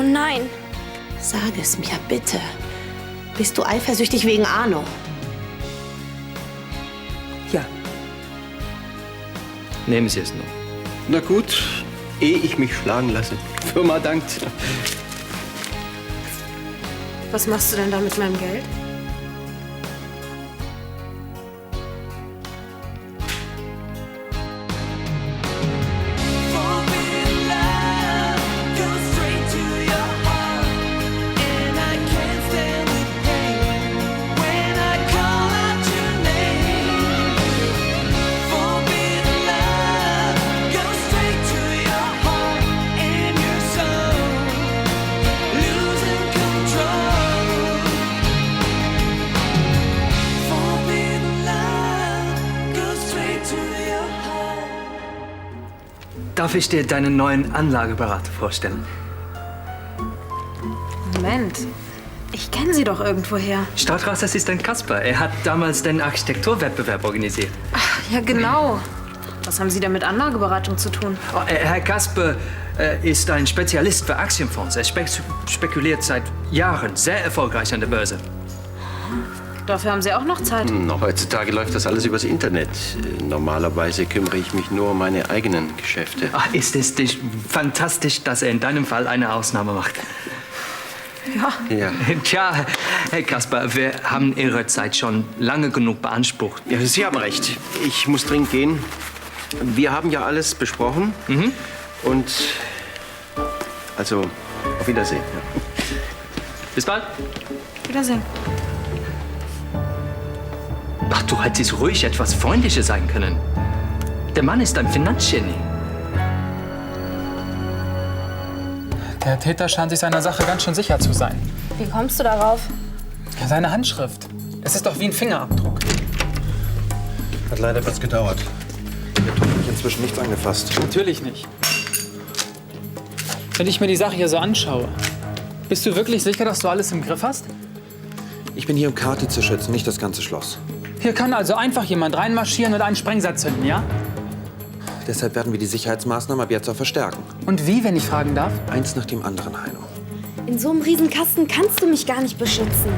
Oh nein. Sag es mir, bitte. Bist du eifersüchtig wegen Arno? Ja. Nehmen Sie es nur. Na gut, ehe ich mich schlagen lasse. Firma dankt. Was machst du denn da mit meinem Geld? Darf ich dir deinen neuen Anlageberater vorstellen? Moment. Ich kenne sie doch irgendwoher. Stadtrassers ist ein Kasper. Er hat damals den Architekturwettbewerb organisiert. Ach, ja, genau. Was haben Sie denn mit Anlageberatung zu tun? Oh, Herr Kasper ist ein Spezialist für Aktienfonds. Er spekuliert seit Jahren sehr erfolgreich an der Börse. Dafür haben Sie auch noch Zeit. Heutzutage läuft das alles übers Internet. Normalerweise kümmere ich mich nur um meine eigenen Geschäfte. Ach, ist es nicht fantastisch, dass er in deinem Fall eine Ausnahme macht? Ja. Tja, Herr Kasper, wir haben Ihre Zeit schon lange genug beansprucht. Ja, Sie haben recht. Ich muss dringend gehen. Wir haben ja alles besprochen. Und also, auf Wiedersehen. Ja. Bis bald. Wiedersehen. Ach, du hättest ruhig etwas freundlicher sein können. Der Mann ist ein Finanzgenie. Der Täter scheint sich seiner Sache ganz schön sicher zu sein. Wie kommst du darauf? Ja, seine Handschrift. Es ist doch wie ein Fingerabdruck. Hat leider etwas gedauert. Mir tut mich inzwischen nichts angefasst. Natürlich nicht. Wenn ich mir die Sache hier so anschaue, bist du wirklich sicher, dass du alles im Griff hast? Ich bin hier, um Kathi zu schützen, nicht das ganze Schloss. Hier kann also einfach jemand reinmarschieren und einen Sprengsatz zünden, ja? Deshalb werden wir die Sicherheitsmaßnahmen ab jetzt auch verstärken. Und wie, wenn ich fragen darf? Eins nach dem anderen, Heino. In so einem Riesenkasten kannst du mich gar nicht beschützen.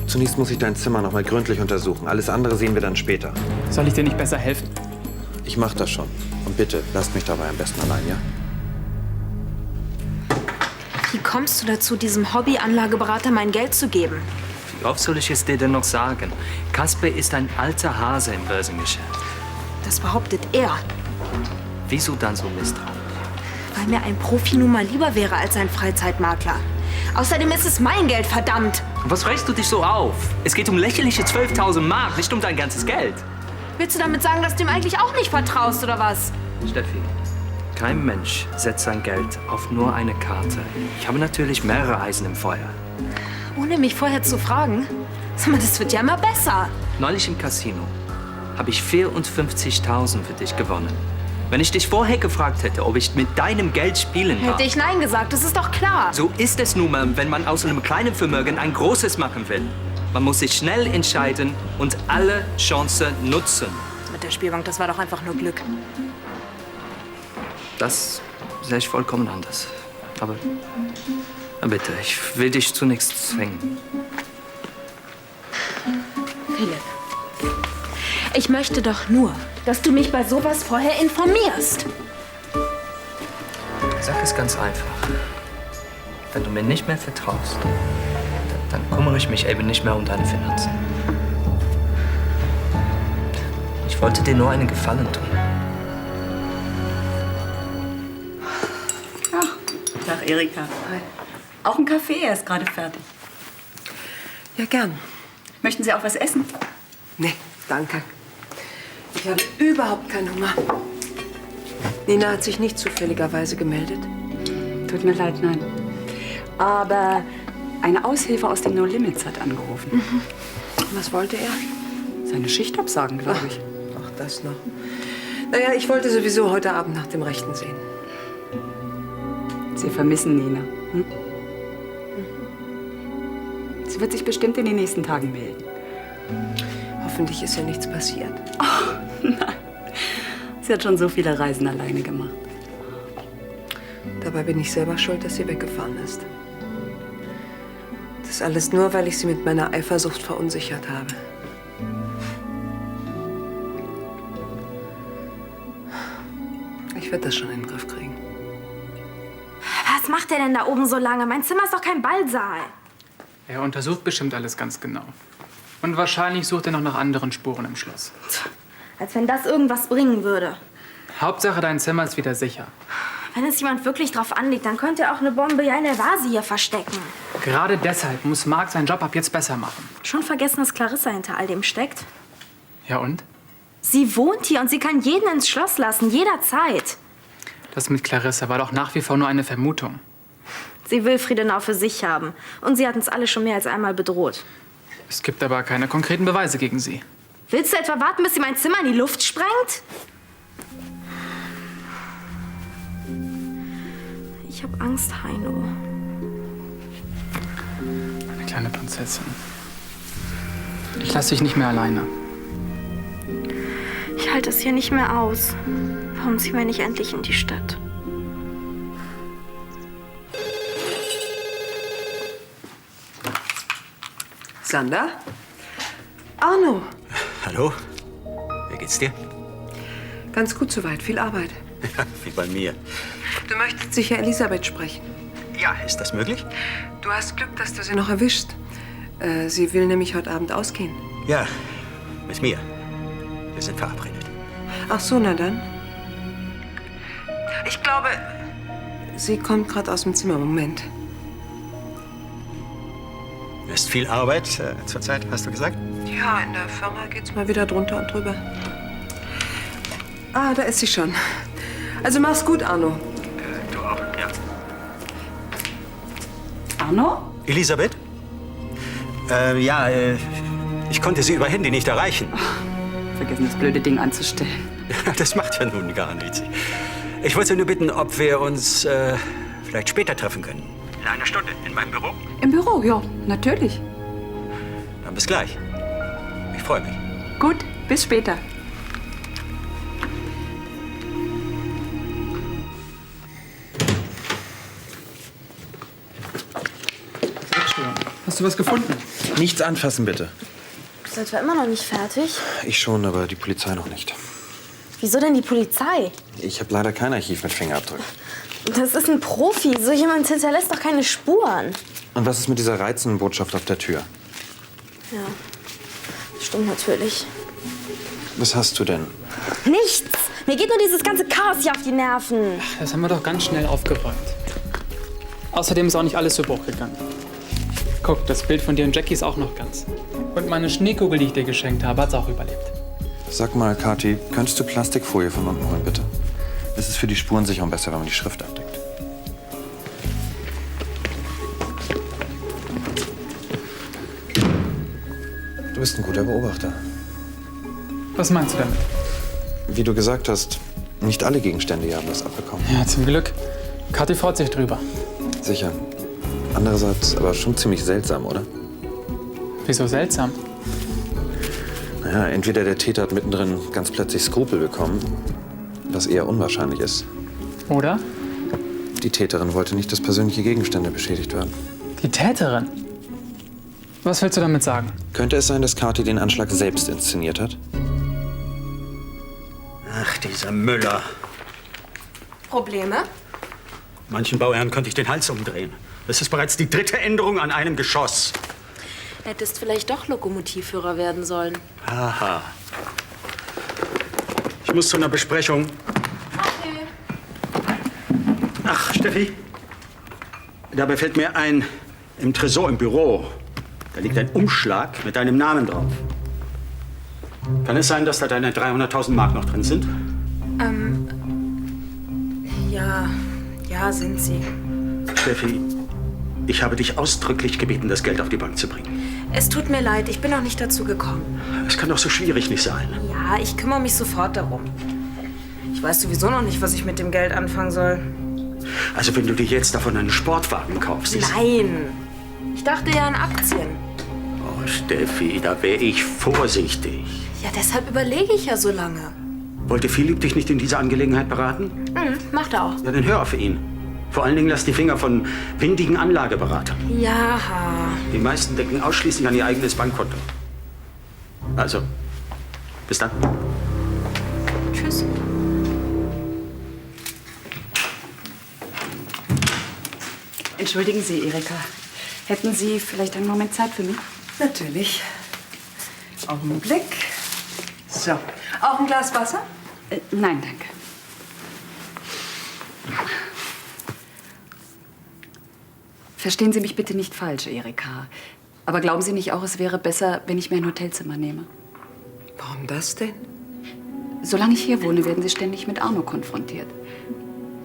Zunächst muss ich dein Zimmer noch mal gründlich untersuchen. Alles andere sehen wir dann später. Soll ich dir nicht besser helfen? Ich mach das schon. Und bitte, lasst mich dabei am besten allein, ja? Wie kommst du dazu, diesem Hobby-Anlageberater mein Geld zu geben? Wie oft soll ich es dir denn noch sagen? Kasper ist ein alter Hase im Börsengeschäft. Das behauptet er. Wieso dann so misstrauisch? Weil mir ein Profi nun mal lieber wäre als ein Freizeitmakler. Außerdem ist es mein Geld, verdammt! Was regst du dich so auf? Es geht um lächerliche 12.000 Mark, nicht um dein ganzes Geld. Willst du damit sagen, dass du ihm eigentlich auch nicht vertraust, oder was? Steffi, kein Mensch setzt sein Geld auf nur eine Karte. Ich habe natürlich mehrere Eisen im Feuer. Ohne mich vorher zu fragen? Sag mal, das wird ja immer besser. Neulich im Casino habe ich 54.000 für dich gewonnen. Wenn ich dich vorher gefragt hätte, ob ich mit deinem Geld spielen darf. Hätte ich Nein gesagt, das ist doch klar. So ist es nun mal, wenn man aus einem kleinen Vermögen ein großes machen will. Man muss sich schnell entscheiden und alle Chancen nutzen. Mit der Spielbank, das war doch einfach nur Glück. Das sehe ich vollkommen anders. Aber na bitte, ich will dich zu nichts zwingen. Philipp, ich möchte doch nur, dass du mich bei sowas vorher informierst. Sag es ganz einfach. Wenn du mir nicht mehr vertraust, dann kümmere ich mich eben nicht mehr um deine Finanzen. Ich wollte dir nur einen Gefallen tun. Ach, Tag, Erika. Hi. Auch ein Kaffee, er ist gerade fertig. Ja, gern. Möchten Sie auch was essen? Nee, danke. Ich habe überhaupt keinen Hunger. Nina hat sich nicht zufälligerweise gemeldet. Tut mir leid, nein. Aber eine Aushilfe aus den No Limits hat angerufen. Was wollte er? Seine Schicht absagen, glaube ich. Ach, das noch. Naja, ich wollte sowieso heute Abend nach dem Rechten sehen. Sie vermissen Nina. Hm? Sie wird sich bestimmt in den nächsten Tagen melden. Hoffentlich ist ja nichts passiert. Oh, nein. Sie hat schon so viele Reisen alleine gemacht. Dabei bin ich selber schuld, dass sie weggefahren ist. Das alles nur, weil ich sie mit meiner Eifersucht verunsichert habe. Ich werde das schon in den Griff kriegen. Was macht der denn da oben so lange? Mein Zimmer ist doch kein Ballsaal. Er untersucht bestimmt alles ganz genau. Und wahrscheinlich sucht er noch nach anderen Spuren im Schloss. Als wenn das irgendwas bringen würde. Hauptsache, dein Zimmer ist wieder sicher. Wenn es jemand wirklich drauf anlegt, dann könnte er auch eine Bombe ja in der Vase hier verstecken. Gerade deshalb muss Mark seinen Job ab jetzt besser machen. Schon vergessen, dass Clarissa hinter all dem steckt? Ja und? Sie wohnt hier und sie kann jeden ins Schloss lassen, jederzeit. Das mit Clarissa war doch nach wie vor nur eine Vermutung. Sie will Friedenau für sich haben. Und sie hat uns alle schon mehr als einmal bedroht. Es gibt aber keine konkreten Beweise gegen sie. Willst du etwa warten, bis sie mein Zimmer in die Luft sprengt? Ich habe Angst, Heino. Meine kleine Prinzessin. Ich lasse dich nicht mehr alleine. Ich halte es hier nicht mehr aus. Warum ziehen wir nicht endlich in die Stadt? Sander? Arno? Hallo? Wie geht's dir? Ganz gut soweit, viel Arbeit. Ja, wie bei mir. Du möchtest sicher Elisabeth sprechen. Ja, ist das möglich? Du hast Glück, dass du sie noch erwischt. Sie will nämlich heute Abend ausgehen. Ja, mit mir. Wir sind verabredet. Ach so, na dann. Ich glaube, sie kommt gerade aus dem Zimmer. Moment. Ist viel Arbeit zurzeit, hast du gesagt? Ja, in der Firma geht's mal wieder drunter und drüber. Ah, da ist sie schon. Also mach's gut, Arno. Du auch, ja. Arno? Elisabeth? Ich konnte sie über Handy nicht erreichen. Vergessen, das blöde Ding anzustellen. Das macht ja nun gar nichts. Ich wollte nur bitten, ob wir uns vielleicht später treffen können. In einer Stunde in meinem Büro. Im Büro, ja, natürlich. Dann bis gleich. Ich freue mich. Gut, bis später. Hast du was gefunden? Nichts anfassen, bitte. Du bist etwa immer noch nicht fertig? Ich schon, aber die Polizei noch nicht. Wieso denn die Polizei? Ich habe leider kein Archiv mit Fingerabdrücken. Das ist ein Profi. So jemand hinterlässt doch keine Spuren. Und was ist mit dieser reizenden Botschaft auf der Tür? Ja, stimmt natürlich. Was hast du denn? Nichts. Mir geht nur dieses ganze Chaos hier auf die Nerven. Das haben wir doch ganz schnell aufgeräumt. Außerdem ist auch nicht alles zu Bruch gegangen. Guck, das Bild von dir und Jackie ist auch noch ganz. Und meine Schneekugel, die ich dir geschenkt habe, hat's auch überlebt. Sag mal, Kathi, könntest du Plastikfolie von unten holen, bitte? Es ist für die Spurensicherung besser, wenn man die Schrift abdeckt. Du bist ein guter Beobachter. Was meinst du damit? Wie du gesagt hast, nicht alle Gegenstände hier haben das abbekommen. Ja, zum Glück. Kathi freut sich drüber. Sicher. Andererseits aber schon ziemlich seltsam, oder? Wieso seltsam? Naja, entweder der Täter hat mittendrin ganz plötzlich Skrupel bekommen, was eher unwahrscheinlich ist. Oder? Die Täterin wollte nicht, dass persönliche Gegenstände beschädigt werden. Die Täterin? Was willst du damit sagen? Könnte es sein, dass Kathi den Anschlag selbst inszeniert hat? Ach, dieser Müller. Probleme? Manchen Bauherren könnte ich den Hals umdrehen. Das ist bereits die 3. Änderung an einem Geschoss. Hättest vielleicht doch Lokomotivführer werden sollen. Aha. Ich muss zu einer Besprechung. Okay. Ach, Steffi. Dabei fällt mir ein, im Tresor im Büro, da liegt ein Umschlag mit deinem Namen drauf. Kann es sein, dass da deine 300.000 Mark noch drin sind? Ja, sind sie. Steffi, ich habe dich ausdrücklich gebeten, das Geld auf die Bank zu bringen. Es tut mir leid, ich bin noch nicht dazu gekommen. Es kann doch so schwierig nicht sein. Ja, ich kümmere mich sofort darum. Ich weiß sowieso noch nicht, was ich mit dem Geld anfangen soll. Also wenn du dir jetzt davon einen Sportwagen kaufst. Nein. Ich dachte ja an Aktien. Oh, Steffi, da wäre ich vorsichtig. Ja, deshalb überlege ich ja so lange. Wollte Philipp dich nicht in dieser Angelegenheit beraten? Macht er auch. Ja, dann hör auf ihn. Vor allen Dingen lass die Finger von windigen Anlageberatern. Ja. Die meisten denken ausschließlich an ihr eigenes Bankkonto. Also, bis dann. Tschüss. Entschuldigen Sie, Erika. Hätten Sie vielleicht einen Moment Zeit für mich? Natürlich. Augenblick. So. Auch ein Glas Wasser? Nein, danke. Verstehen Sie mich bitte nicht falsch, Erika. Aber glauben Sie nicht auch, es wäre besser, wenn ich mir ein Hotelzimmer nehme? Warum das denn? Solange ich hier wohne, werden Sie ständig mit Arno konfrontiert.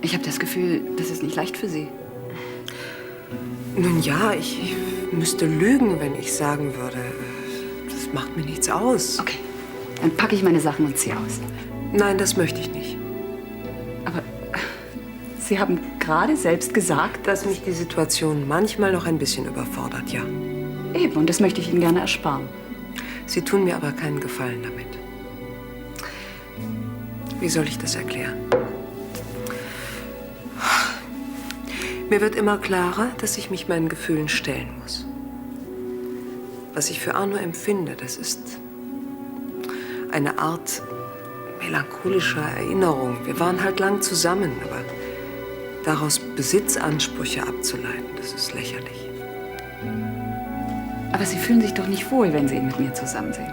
Ich habe das Gefühl, das ist nicht leicht für Sie. Nun ja, ich müsste lügen, wenn ich sagen würde, das macht mir nichts aus. Okay, dann packe ich meine Sachen und ziehe aus. Nein, das möchte ich nicht. Aber Sie haben gerade selbst gesagt, Dass mich die Situation manchmal noch ein bisschen überfordert, ja. eben, und das möchte ich Ihnen gerne ersparen. Sie tun mir aber keinen Gefallen damit. Wie soll ich das erklären? Mir wird immer klarer, dass ich mich meinen Gefühlen stellen muss. Was ich für Arno empfinde, das ist eine Art melancholischer Erinnerung. Wir waren halt lang zusammen, aber daraus Besitzansprüche abzuleiten, das ist lächerlich. Aber Sie fühlen sich doch nicht wohl, wenn Sie ihn mit mir zusammen sehen.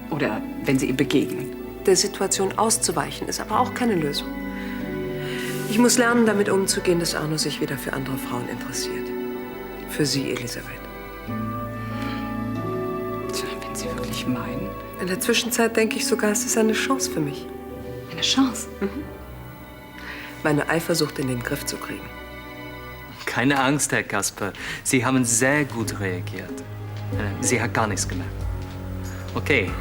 Oder wenn Sie ihm begegnen. Der Situation auszuweichen, ist aber auch keine Lösung. Ich muss lernen, damit umzugehen, dass Arno sich wieder für andere Frauen interessiert. Für Sie, Elisabeth. Tja, wenn Sie wirklich meinen. In der Zwischenzeit denke ich sogar, es ist eine Chance für mich, Eine Chance. meine Eifersucht in den Griff zu kriegen. Keine Angst, Herr Kasper. Sie haben sehr gut reagiert. Sie hat gar nichts gemerkt. Okay.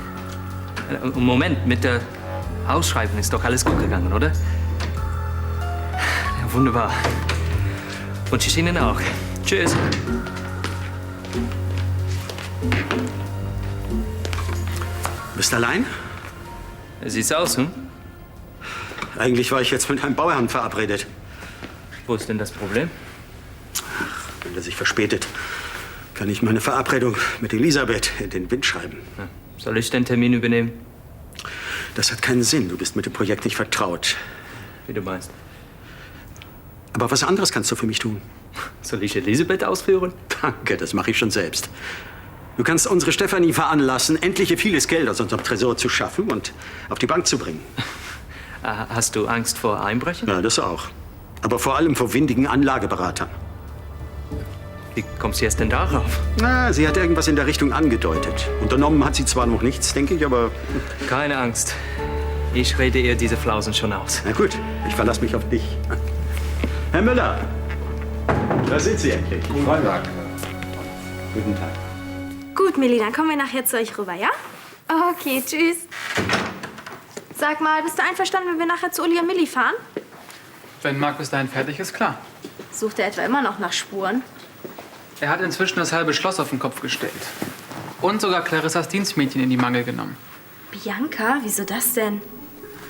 Moment, mit der Ausschreibung ist doch alles gut gegangen, oder? Ja, wunderbar. Wünsche ich Ihnen auch. Tschüss. Bist allein? Sieht's aus, hm? Eigentlich war ich jetzt mit einem Bauherrn verabredet. Wo ist denn das Problem? Wenn er sich verspätet, kann ich meine Verabredung mit Elisabeth in den Wind schreiben. Ja. Soll ich den Termin übernehmen? Das hat keinen Sinn. Du bist mit dem Projekt nicht vertraut. Wie du meinst. Aber was anderes kannst du für mich tun. Soll ich Elisabeth ausführen? Danke, das mache ich schon selbst. Du kannst unsere Stefanie veranlassen, endlich vieles Geld aus unserem Tresor zu schaffen und auf die Bank zu bringen. Hast du Angst vor Einbrechern? Ja, das auch. Aber vor allem vor windigen Anlageberatern. Wie kommst du jetzt denn darauf? Na, sie hat irgendwas in der Richtung angedeutet. Unternommen hat sie zwar noch nichts, denke ich, aber... Keine Angst. Ich rede ihr diese Flausen schon aus. Na gut, ich verlasse mich auf dich. Herr Müller, da sind Sie endlich. Guten Tag. Guten Tag. Gut, Milli, dann kommen wir nachher zu euch rüber, ja? Okay, tschüss. Sag mal, bist du einverstanden, wenn wir nachher zu Uli und Milli fahren? Wenn Marc bis dahin fertig ist, klar. Sucht er etwa immer noch nach Spuren? Er hat inzwischen das halbe Schloss auf den Kopf gestellt. Und sogar Clarissas Dienstmädchen in die Mangel genommen. Bianca? Wieso das denn?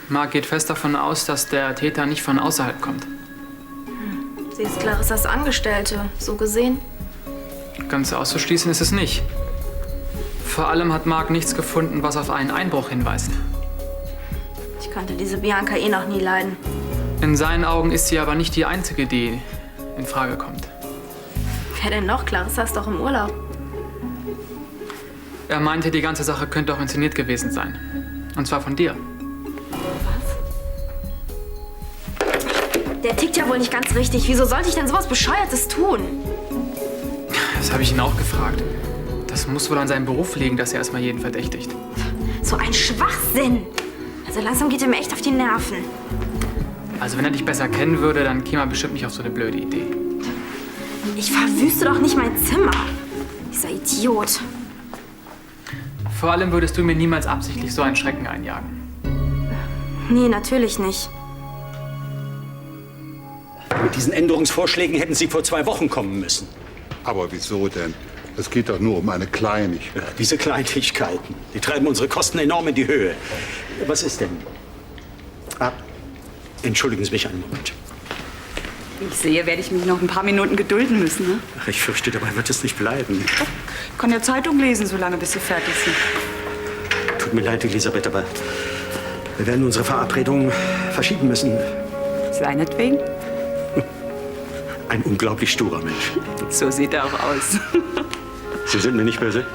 Marc geht fest davon aus, dass der Täter nicht von außerhalb kommt. Sie ist Clarissas Angestellte, so gesehen. Ganz auszuschließen ist es nicht. Vor allem hat Marc nichts gefunden, was auf einen Einbruch hinweist. Ich kannte diese Bianca eh noch nie leiden. In seinen Augen ist sie aber nicht die Einzige, die in Frage kommt. Wer denn noch? Clarissa ist doch im Urlaub. Er meinte, die ganze Sache könnte auch inszeniert gewesen sein. Und zwar von dir. Der tickt ja wohl nicht ganz richtig. Wieso sollte ich denn sowas Bescheuertes tun? Das habe ich ihn auch gefragt. Das muss wohl an seinem Beruf liegen, dass er erstmal jeden verdächtigt. So ein Schwachsinn. Also langsam geht er mir echt auf die Nerven. Also wenn er dich besser kennen würde, dann käme er bestimmt nicht auf so eine blöde Idee. Ich verwüste doch nicht mein Zimmer. Dieser Idiot. Vor allem würdest du mir niemals absichtlich so einen Schrecken einjagen. Nee, natürlich nicht. Mit diesen Änderungsvorschlägen hätten Sie vor 2 Wochen kommen müssen. Aber wieso denn? Es geht doch nur um eine Kleinigkeit. Ja, diese Kleinigkeiten, die treiben unsere Kosten enorm in die Höhe. Was ist denn? Ah, entschuldigen Sie mich einen Moment. Wie ich sehe, werde ich mich noch ein paar Minuten gedulden müssen. Ne? Ach, ich fürchte, dabei wird es nicht bleiben. Ich kann ja Zeitung lesen, solange bis Sie fertig sind. Tut mir leid, Elisabeth, aber wir werden unsere Verabredung verschieben müssen. Seinetwegen? Ein unglaublich sturer Mensch. So sieht er auch aus. Sie sind mir nicht böse?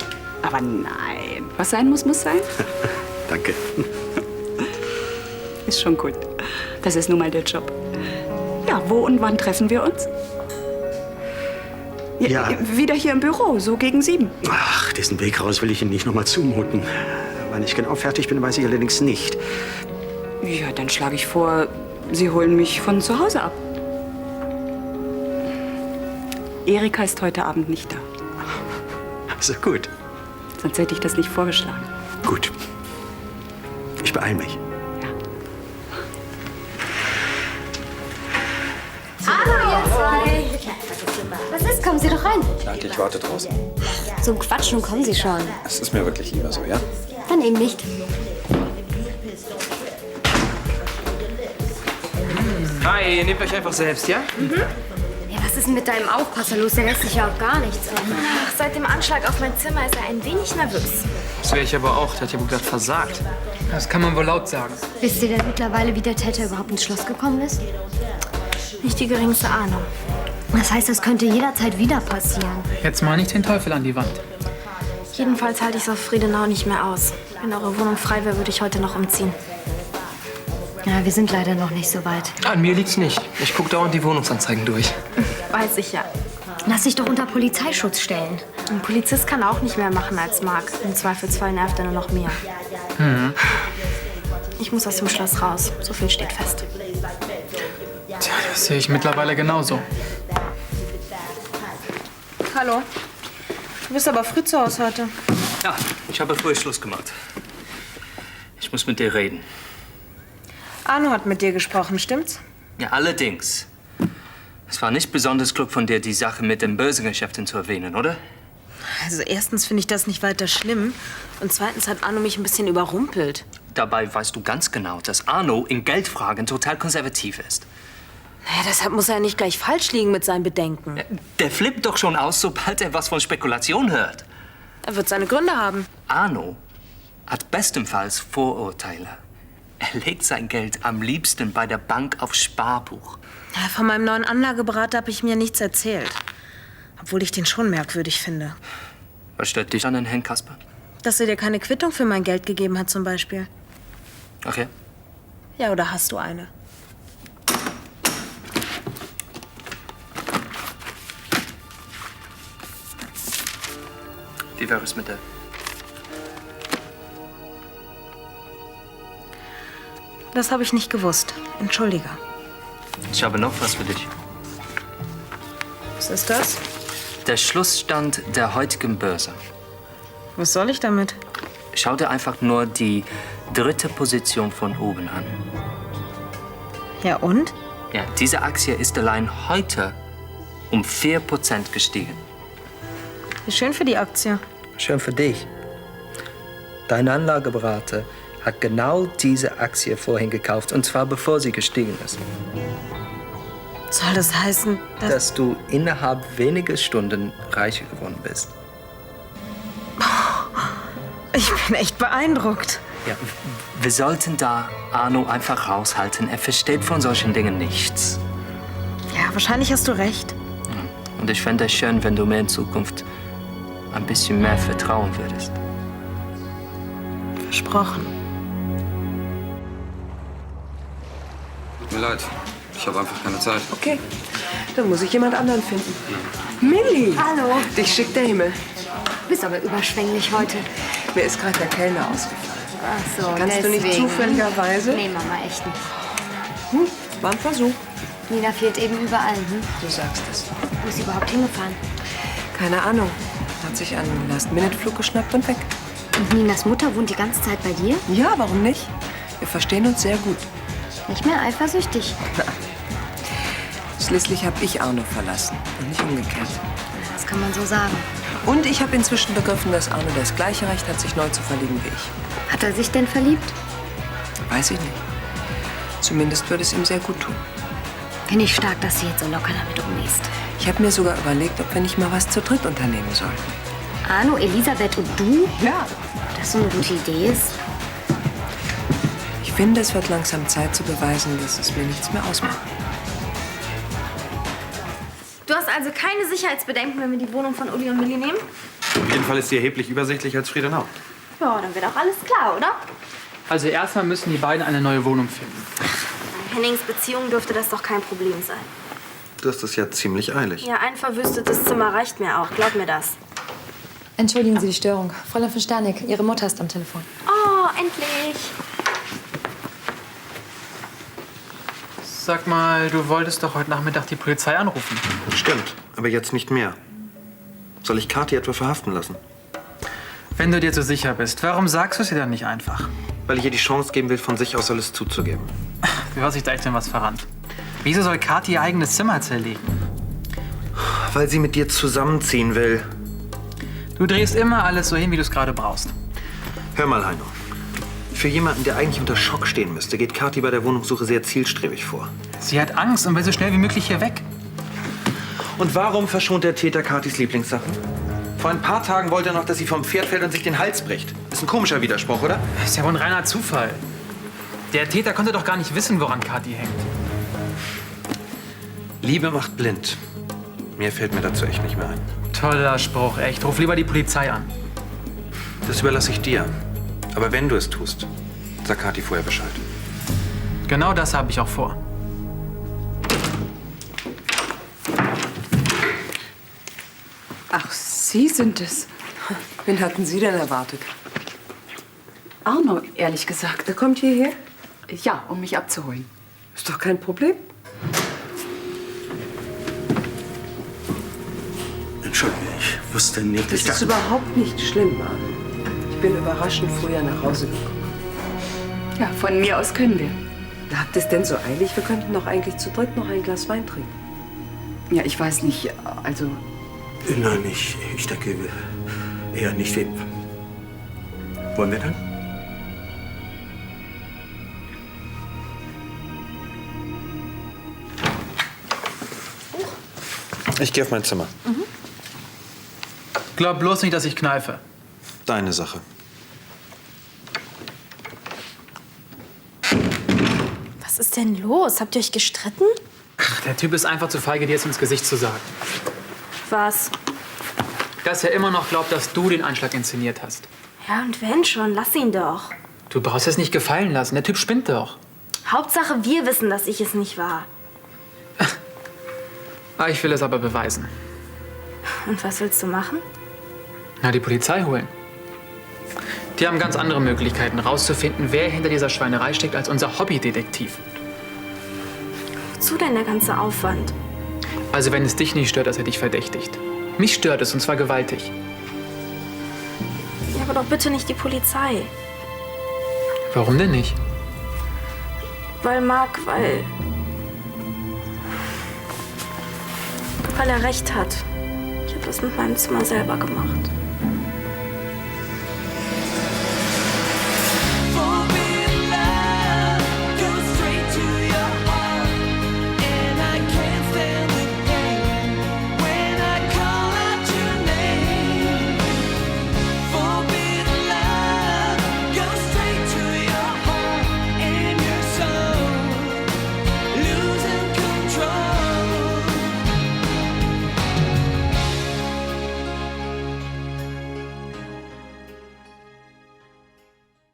Aber nein. Was sein muss, muss sein. Danke. Ist schon gut. Das ist nun mal der Job. Ja, wo und wann treffen wir uns? Ja. Wieder hier im Büro, so gegen 7. Ach, diesen Weg raus will ich Ihnen nicht noch mal zumuten. Wann ich genau fertig bin, weiß ich allerdings nicht. Ja, dann schlage ich vor, Sie holen mich von zu Hause ab. Erika ist heute Abend nicht da. Also gut. Sonst hätte ich das nicht vorgeschlagen. Gut. Ich beeile mich. Hallo, ihr zwei. Was ist? Kommen Sie doch rein. Danke, ich warte draußen. Zum Quatschen kommen Sie schon. Es ist mir wirklich lieber so, ja? Dann eben nicht. Hi, ihr nehmt euch einfach selbst, ja? Ja, was ist denn mit deinem Aufpasser los? Der lässt sich ja auch gar nichts an. Ach, seit dem Anschlag auf mein Zimmer ist er ein wenig nervös. Das wäre ich aber auch. Der hat ja wohl gerade versagt. Das kann man wohl laut sagen. Wisst ihr denn mittlerweile, wie der Täter überhaupt ins Schloss gekommen ist? Nicht die geringste Ahnung. Das heißt, das könnte jederzeit wieder passieren. Jetzt mal nicht den Teufel an die Wand. Jedenfalls halte ich es auf Friedenau nicht mehr aus. Wenn eure Wohnung frei wäre, würde ich heute noch umziehen. Ja, wir sind leider noch nicht so weit. An mir liegt's nicht. Ich gucke dauernd die Wohnungsanzeigen durch. Weiß ich ja. Lass dich doch unter Polizeischutz stellen. Ein Polizist kann auch nicht mehr machen als Marc. Im Zweifelsfall nervt er nur noch mehr. Ich muss aus dem Schloss raus. So viel steht fest. Tja, das sehe ich mittlerweile genauso. Hallo. Du bist aber früh zu Hause heute. Ja, ich habe früh Schluss gemacht. Ich muss mit dir reden. Arno hat mit dir gesprochen, stimmt's? Ja, allerdings. Es war nicht besonders klug von dir, die Sache mit den Börsengeschäften zu erwähnen, oder? Also erstens finde ich das nicht weiter schlimm. Und zweitens hat Arno mich ein bisschen überrumpelt. Dabei weißt du ganz genau, dass Arno in Geldfragen total konservativ ist. Naja, deshalb muss er ja nicht gleich falsch liegen mit seinen Bedenken. Der flippt doch schon aus, sobald er was von Spekulation hört. Er wird seine Gründe haben. Arno hat bestenfalls Vorurteile. Er legt sein Geld am liebsten bei der Bank auf Sparbuch. Ja, von meinem neuen Anlageberater habe ich mir nichts erzählt. Obwohl ich den schon merkwürdig finde. Was stört dich an den Herrn Kasper? Dass er dir keine Quittung für mein Geld gegeben hat, zum Beispiel. Ach ja? Ja, oder hast du eine? Wie wäre es mit der? Das habe ich nicht gewusst. Entschuldige. Ich habe noch was für dich. Was ist das? Der Schlussstand der heutigen Börse. Was soll ich damit? Schau dir einfach nur die dritte Position von oben an. Ja, und? Ja, diese Aktie ist allein heute um 4% gestiegen. Wie schön für die Aktie. Schön für dich. Dein Anlageberater hat genau diese Aktie vorhin gekauft, und zwar bevor sie gestiegen ist. Soll das heißen, Dass du innerhalb weniger Stunden reicher geworden bist. Ich bin echt beeindruckt. Ja, wir sollten da Arno einfach raushalten. Er versteht von solchen Dingen nichts. Ja, wahrscheinlich hast du recht. Und ich fände es schön, wenn du mir in Zukunft ein bisschen mehr vertrauen würdest. Versprochen. Tut mir leid, ich habe einfach keine Zeit. Okay, dann muss ich jemand anderen finden. Millie! Hallo. Dich schickt der Himmel. Du bist aber überschwänglich heute. Mir ist gerade der Kellner ausgefallen. Ach so, Kannst du nicht deswegen. zufälligerweise? Nee, Mama, echt nicht. War ein Versuch. Nina fehlt eben überall. Du sagst es. Wo ist sie überhaupt hingefahren? Keine Ahnung. Hat sich einen Last-Minute-Flug geschnappt und weg. Und Ninas Mutter wohnt die ganze Zeit bei dir? Ja, warum nicht? Wir verstehen uns sehr gut. Nicht mehr eifersüchtig. Schließlich habe ich Arno verlassen und nicht umgekehrt. Das kann man so sagen. Und ich habe inzwischen begriffen, dass Arno das gleiche Recht hat, sich neu zu verlieben wie ich. Hat er sich denn verliebt? Weiß ich nicht. Zumindest würde es ihm sehr gut tun. Finde ich stark, dass du jetzt so locker damit umgehst. Ich habe mir sogar überlegt, ob wir nicht mal was zu dritt unternehmen sollten. Arno, Elisabeth und du? Ja. Ob das so eine gute Idee ist? Ich finde, es wird langsam Zeit zu beweisen, dass es mir nichts mehr ausmacht. Du hast also keine Sicherheitsbedenken, wenn wir die Wohnung von Uli und Milli nehmen? Auf jeden Fall ist sie erheblich übersichtlicher als Friedenau. Ja, dann wird auch alles klar, oder? Also erstmal müssen die beiden eine neue Wohnung finden. In Hennings Beziehung dürfte das doch kein Problem sein. Du hast es ja ziemlich eilig. Ja, ein verwüstetes Zimmer reicht mir auch. Glaub mir das. Entschuldigen Sie die Störung. Fräulein von Sterneck, Ihre Mutter ist am Telefon. Oh, endlich. Sag mal, du wolltest doch heute Nachmittag die Polizei anrufen. Stimmt, aber jetzt nicht mehr. Soll ich Kathi etwa verhaften lassen? Wenn du dir so sicher bist, warum sagst du es ihr dann nicht einfach? Weil ich ihr die Chance geben will, von sich aus alles zuzugeben. Du hast dich da echt in was verrannt. Wieso soll Kathi ihr eigenes Zimmer zerlegen? Weil sie mit dir zusammenziehen will. Du drehst immer alles so hin, wie du es gerade brauchst. Hör mal, Heino. Für jemanden, der eigentlich unter Schock stehen müsste, geht Kathi bei der Wohnungssuche sehr zielstrebig vor. Sie hat Angst und will so schnell wie möglich hier weg. Und warum verschont der Täter Kathis Lieblingssachen? Vor ein paar Tagen wollte er noch, dass sie vom Pferd fällt und sich den Hals bricht. Ist ein komischer Widerspruch, oder? Ist ja wohl ein reiner Zufall. Der Täter konnte doch gar nicht wissen, woran Kathi hängt. Liebe macht blind. Mehr fällt mir dazu echt nicht mehr ein. Toller Spruch, echt. Ruf lieber die Polizei an. Das überlasse ich dir. Aber wenn du es tust, sag Kathi vorher Bescheid. Genau das habe ich auch vor. Ach, Sie sind es. Wen hatten Sie denn erwartet? Arno, ehrlich gesagt. Er kommt hierher? Ja, um mich abzuholen. Ist doch kein Problem. Entschuldige, ich wusste nicht. Das ist überhaupt nicht schlimm, Arno. Ich bin überraschend früher nach Hause gekommen. Ja, von mir aus können wir. Habt ihr es denn so eilig? Wir könnten doch eigentlich zu dritt noch ein Glas Wein trinken. Ja, ich weiß nicht, also... Nein, ich denke eher nicht. Wollen wir dann? Ich gehe auf mein Zimmer. Glaub bloß nicht, dass ich kneife. Deine Sache. Was ist denn los? Habt ihr euch gestritten? Ach, der Typ ist einfach zu feige, dir es ins Gesicht zu sagen. Was? Dass er immer noch glaubt, dass du den Anschlag inszeniert hast. Ja, und wenn schon, lass ihn doch. Du brauchst es nicht gefallen lassen. Der Typ spinnt doch. Hauptsache, wir wissen, dass ich es nicht war. Ich will es aber beweisen. Und was willst du machen? Na, die Polizei holen. Die haben ganz andere Möglichkeiten, rauszufinden, wer hinter dieser Schweinerei steckt, als unser Hobbydetektiv. Wozu denn der ganze Aufwand? Also wenn es dich nicht stört, dass er dich verdächtigt. Mich stört es, und zwar gewaltig. Ja, aber doch bitte nicht die Polizei. Warum denn nicht? Weil er recht hat. Ich habe das mit meinem Zimmer selber gemacht.